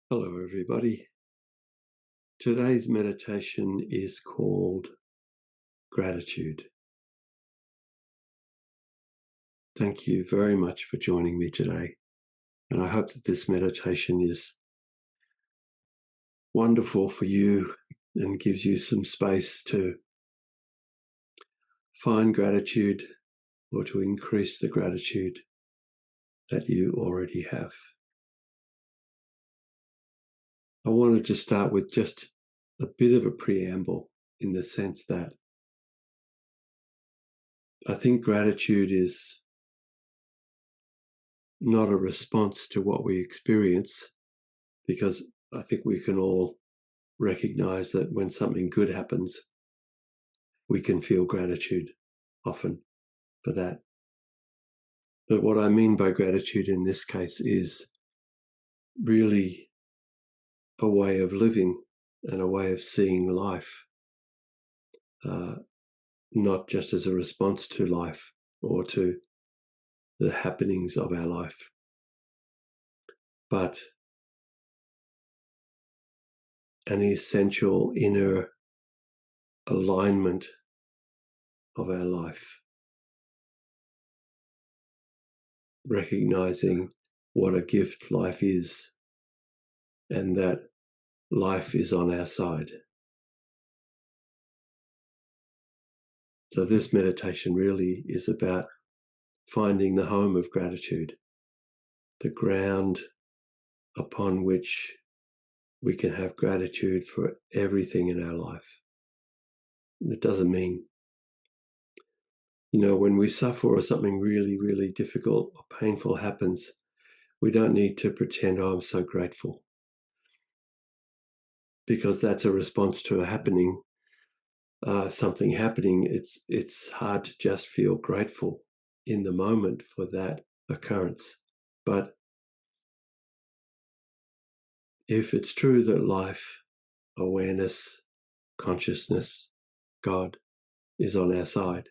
Hello, everybody. Today's meditation is called Gratitude. Thank you very much for joining me today. And I hope that this meditation is wonderful for you and gives you some space to find gratitude or to increase the gratitude that you already have. I wanted to start with just a bit of a preamble in the sense that I think gratitude is not a response to what we experience, because I think we can all recognize that when something good happens, we can feel gratitude often for that. But what I mean by gratitude in this case is really a way of living and a way of seeing life, not just as a response to life or to the happenings of our life, but an essential inner alignment of our life, recognizing what a gift life is and that life is on our side. So this meditation really is about finding the home of gratitude, the ground upon which we can have gratitude for everything in our life. It doesn't mean, when we suffer or something really, really difficult or painful happens, we don't need to pretend, I'm so grateful, because that's a response to a happening, something happening. It's hard to just feel grateful in the moment for that occurrence. But if it's true that life, awareness, consciousness, God is on our side,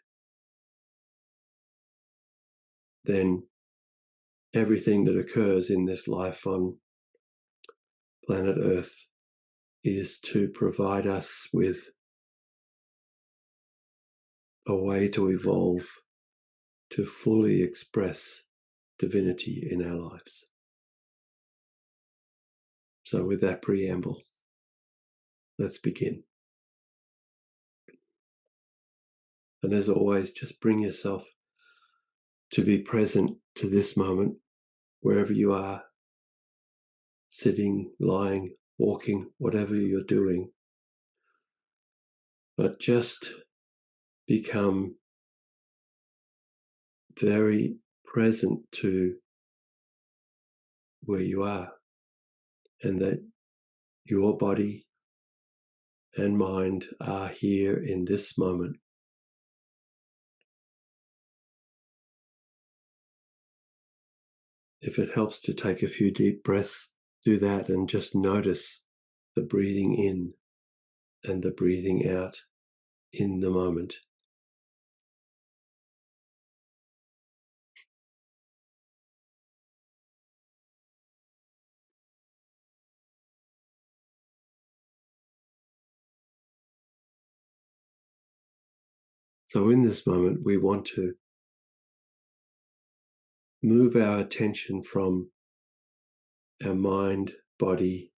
then everything that occurs in this life on planet Earth is to provide us with a way to evolve, to fully express divinity in our lives. So with that preamble, let's begin. And as always, just bring yourself to be present to this moment, wherever you are, sitting, lying, walking, whatever you're doing. But just become very present to where you are, and that your body and mind are here in this moment. If it helps to take a few deep breaths, do that and just notice the breathing in and the breathing out in the moment. So in this moment, we want to move our attention from our mind, body,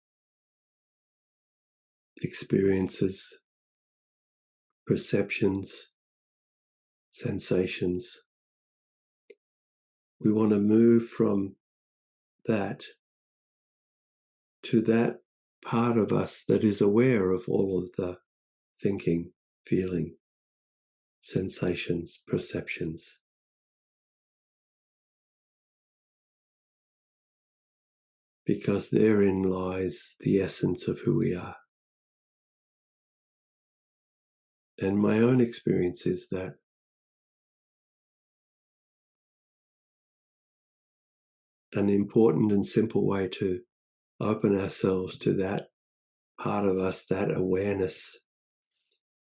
experiences, perceptions, sensations. We want to move from that to that part of us that is aware of all of the thinking, feeling, sensations, perceptions. Because therein lies the essence of who we are. And my own experience is that an important and simple way to open ourselves to that part of us, that awareness,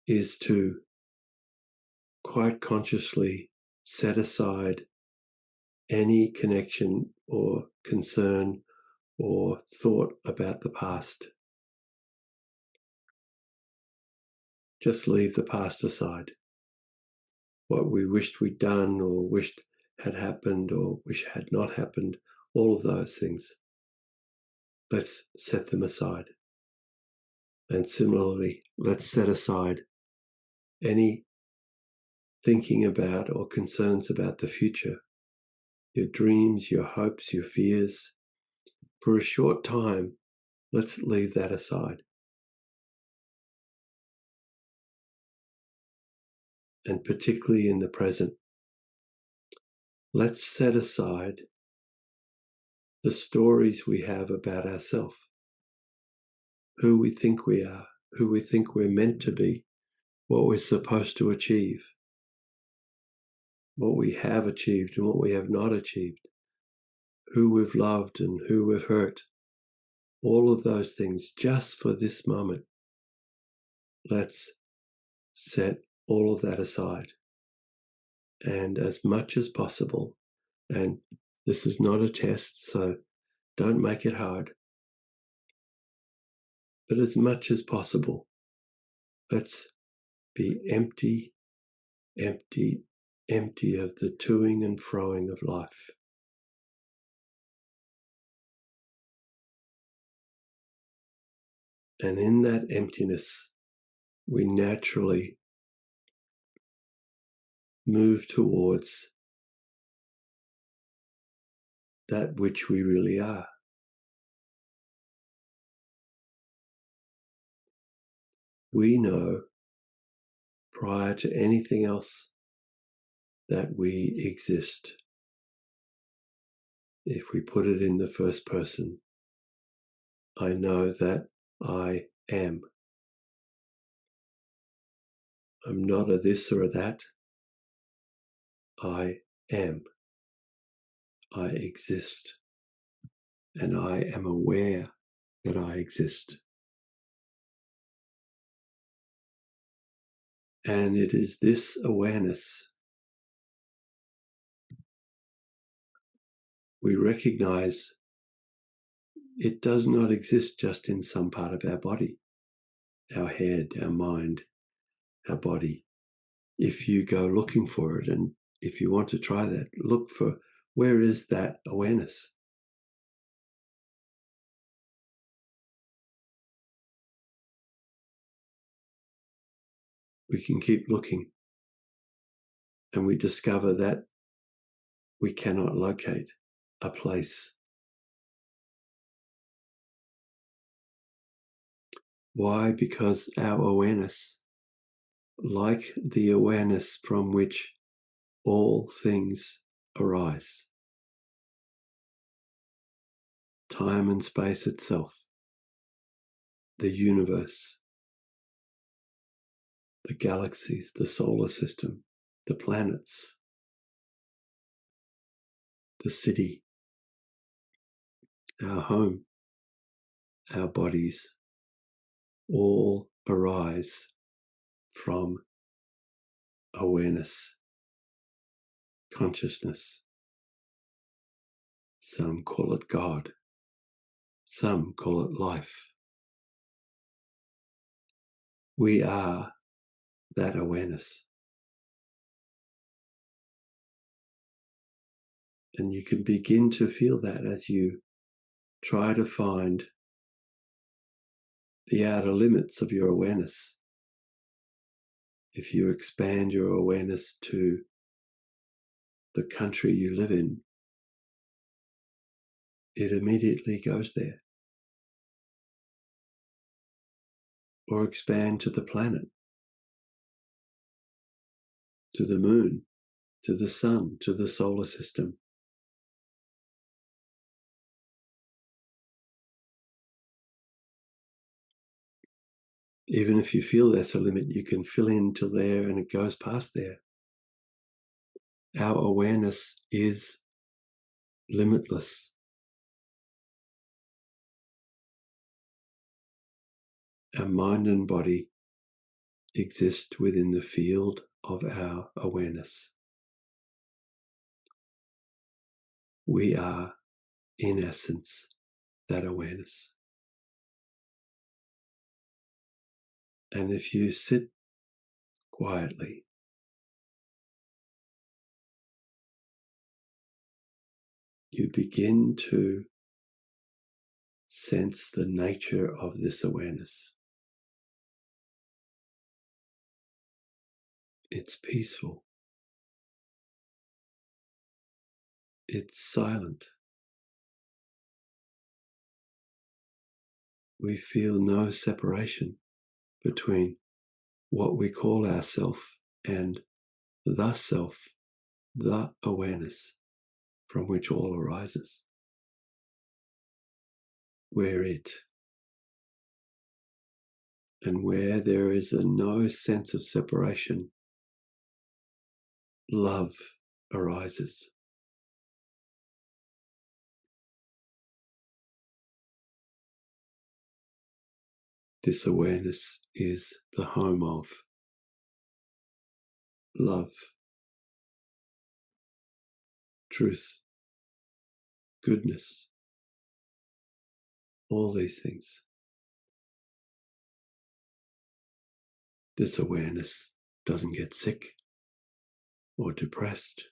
is to quite consciously set aside any connection or concern or thought about the past. Just leave the past aside. What we wished we'd done or wished had happened or wish had not happened, all of those things. Let's set them aside. And similarly, let's set aside any thinking about or concerns about the future, your dreams, your hopes, your fears. For a short time, let's leave that aside. And particularly in the present, let's set aside the stories we have about ourselves, who we think we are, who we think we're meant to be, what we're supposed to achieve, what we have achieved and what we have not achieved, who we've loved and who we've hurt. All of those things just for this moment. Let's set all of that aside. And as much as possible, and this is not a test, so don't make it hard, but as much as possible, let's be empty, empty, empty of the toing and froing of life. And in that emptiness, we naturally move towards that which we really are. We know prior to anything else that we exist. If we put it in the first person, I know that I am. I'm not a this or a that. I am. I exist. And I am aware that I exist. And it is this awareness we recognize it does not exist just in some part of our body, our head, our mind, our body. If you go looking for it, and if you want to try that, look for where is that awareness. We can keep looking, and we discover that we cannot locate a place. Why? Because our awareness, like the awareness from which all things arise, time and space itself, the universe, the galaxies, the solar system, the planets, the city, our home, our bodies, all arise from awareness, consciousness. Some call it God. Some call it life. We are that awareness. And you can begin to feel that as you try to find the outer limits of your awareness. If you expand your awareness to the country you live in, it immediately goes there. Or expand to the planet, to the moon, to the sun, to the solar system. Even if you feel there's a limit, you can fill in till there and it goes past there. Our awareness is limitless. Our mind and body exist within the field of our awareness. We are, in essence, that awareness. And if you sit quietly, you begin to sense the nature of this awareness. It's peaceful. It's silent. We feel no separation between what we call ourself and the self, the awareness from which all arises. We're it. And where there is no sense of separation, love arises. This awareness is the home of love, truth, goodness, all these things. This awareness doesn't get sick or depressed.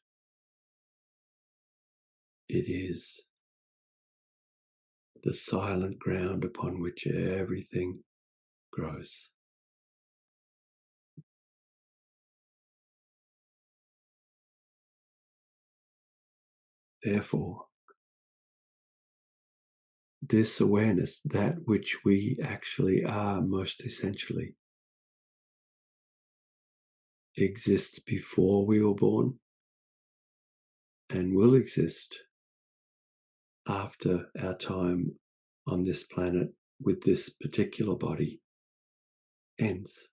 It is the silent ground upon which everything grows. Therefore, this awareness, that which we actually are most essentially, exists before we were born and will exist after our time on this planet with this particular body ends.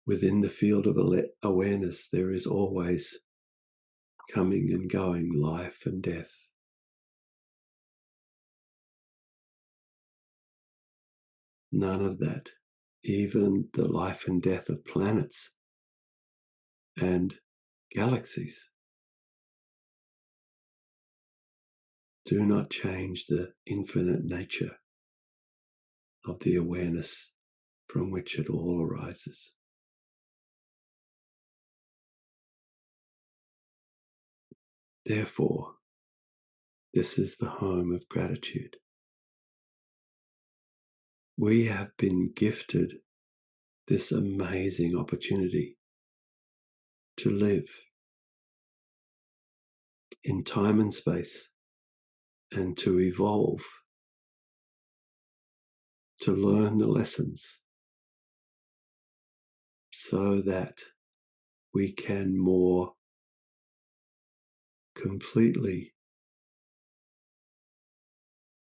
Within the field of awareness, there is always coming and going life and death. None of that, even the life and death of planets and galaxies, do not change the infinite nature of the awareness from which it all arises. Therefore, this is the home of gratitude. We have been gifted this amazing opportunity to live in time and space and to evolve, to learn the lessons so that we can more completely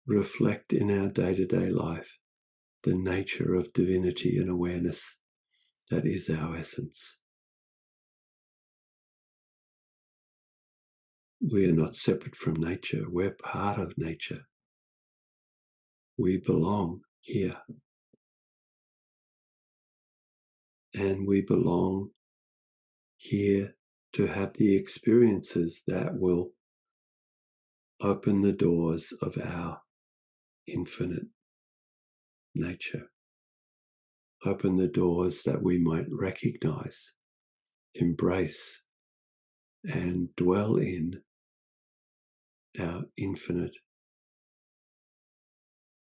reflect in our day-to-day life the nature of divinity and awareness that is our essence. We are not separate from nature. We're part of nature. We belong here. And we belong here to have the experiences that will open the doors of our infinite nature. Open the doors that we might recognize, embrace, and dwell in our infinite,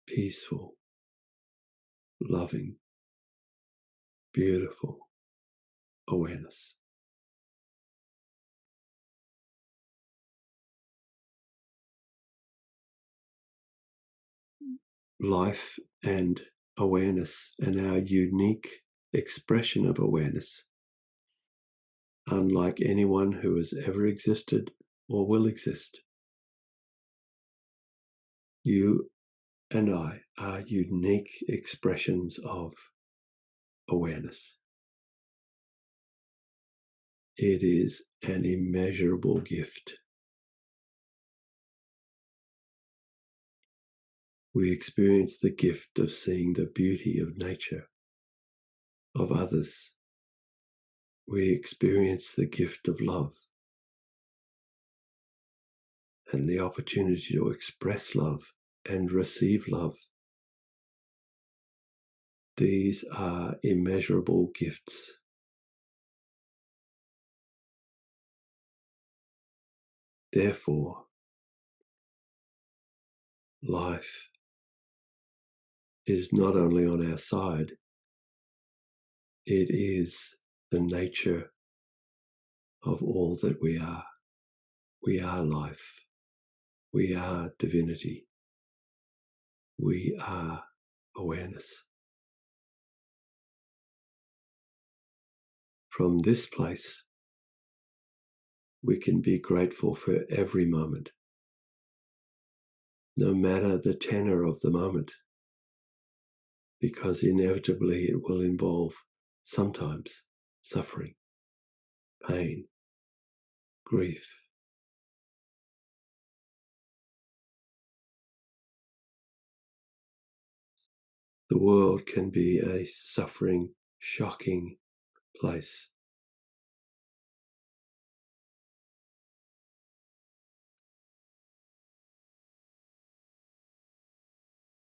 peaceful, loving, beautiful awareness. Life and awareness and our unique expression of awareness, unlike anyone who has ever existed or will exist. You and I are unique expressions of awareness. It is an immeasurable gift. We experience the gift of seeing the beauty of nature, of others. We experience the gift of love. and the opportunity to express love and receive love. These are immeasurable gifts. Therefore, life is not only on our side, it is the nature of all that we are. We are life. We are divinity. We are awareness. From this place, we can be grateful for every moment, no matter the tenor of the moment, because inevitably it will involve sometimes suffering, pain, grief. The world can be a suffering, shocking place.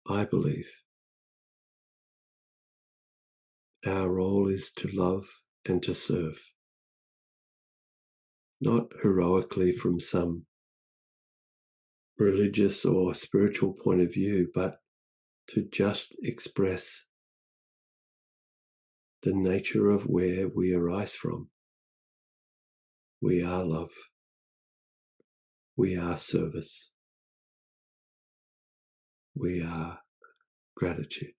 I believe our role is to love and to serve, not heroically from some religious or spiritual point of view, but to just express the nature of where we arise from. We are love. We are service. We are gratitude.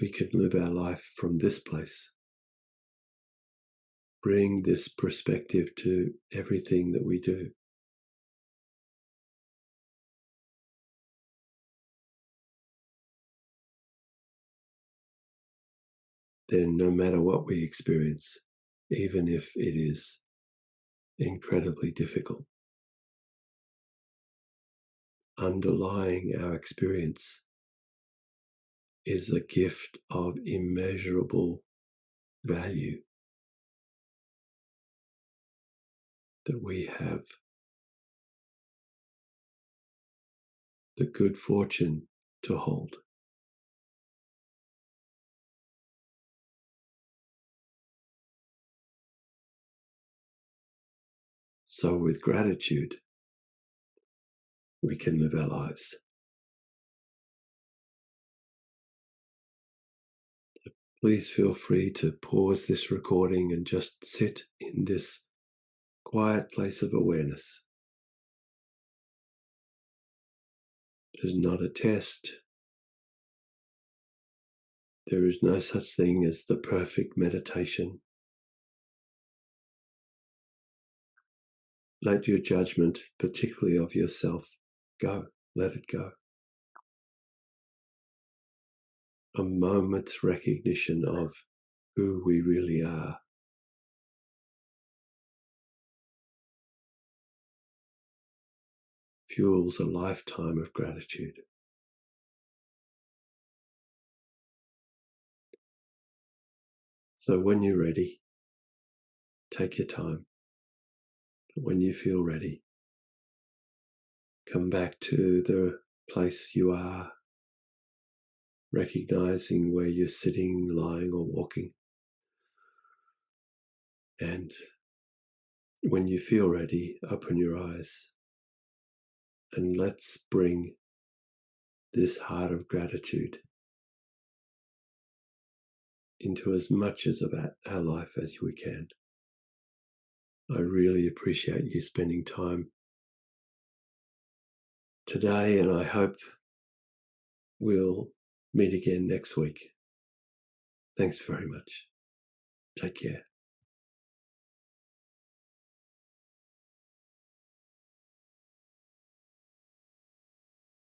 We can live our life from this place. Bring this perspective to everything that we do. Then no matter what we experience, even if it is incredibly difficult, underlying our experience is a gift of immeasurable value that we have the good fortune to hold. So with gratitude, we can live our lives. Please feel free to pause this recording and just sit in this quiet place of awareness. It is not a test. There is no such thing as the perfect meditation. Let your judgment, particularly of yourself, go. Let it go. A moment's recognition of who we really are. Fuels a lifetime of gratitude. So when you're ready, take your time. When you feel ready, come back to the place you are, recognizing where you're sitting, lying, or walking. And when you feel ready, open your eyes and let's bring this heart of gratitude into as much as about our life as we can. I really appreciate you spending time today, and I hope we'll meet again next week. Thanks very much. Take care.